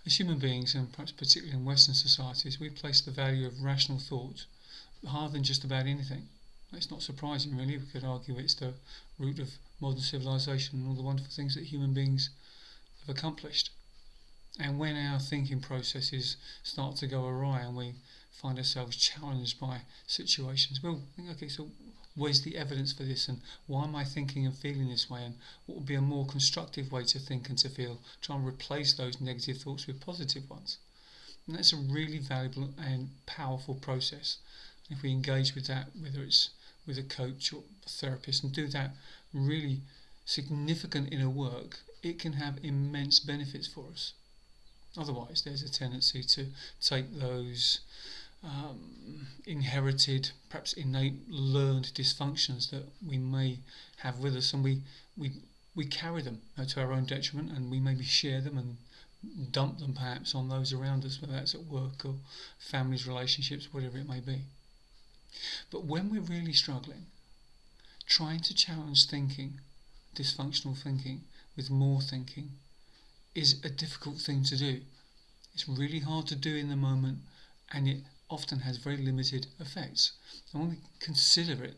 As human beings, and perhaps particularly in Western societies, we place the value of rational thought higher than just about anything. It's not surprising, really. We could argue it's the root of modern civilization and all the wonderful things that human beings have accomplished. And when our thinking processes start to go awry and we find ourselves challenged by situations, we'll think, okay, so where's the evidence for this, and why am I thinking and feeling this way, and what would be a more constructive way to think and to feel? Try and replace those negative thoughts with positive ones. And that's a really valuable and powerful process. If we engage with that, whether it's with a coach or a therapist, and do that really significant inner work, it can have immense benefits for us. Otherwise, there's a tendency to take those inherited, perhaps innate, learned dysfunctions that we may have with us, and we carry them to our own detriment, and we maybe share them and dump them perhaps on those around us, whether that's at work or families, relationships, whatever it may be. But when we're really struggling, trying to challenge thinking, dysfunctional thinking, with more thinking, is a difficult thing to do. It's really hard to do in the moment, and it often has very limited effects. And when we consider it,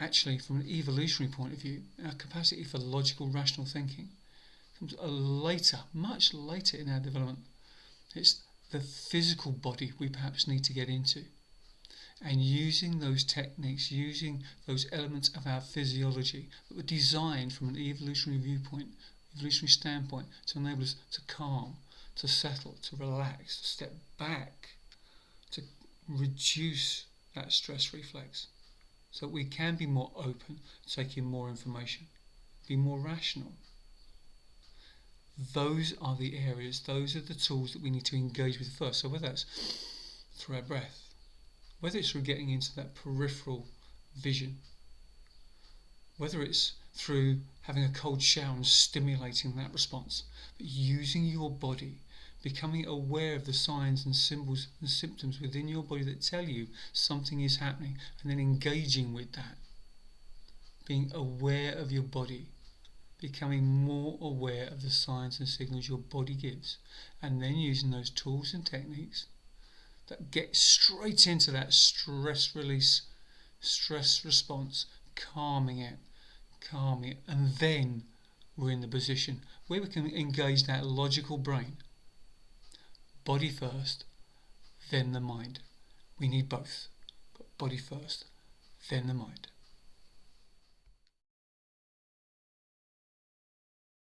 actually from an evolutionary point of view, our capacity for logical, rational thinking comes later, much later in our development. It's the physical body we perhaps need to get into. And using those techniques, using those elements of our physiology that were designed from an evolutionary viewpoint, evolutionary standpoint, to enable us to calm, to settle, to relax, to step back, to reduce that stress reflex, so that we can be more open, take in more information, be more rational. Those are the areas, those are the tools that we need to engage with first. So whether that's through our breath, whether it's through getting into that peripheral vision, whether it's through having a cold shower and stimulating that response, but using your body, becoming aware of the signs and symbols and symptoms within your body that tell you something is happening, and then engaging with that, being aware of your body, becoming more aware of the signs and signals your body gives, and then using those tools and techniques that get straight into that stress release, stress response, calming it, and then we're in the position where we can engage that logical brain. Body first, then the mind. We need both, but body first, then the mind.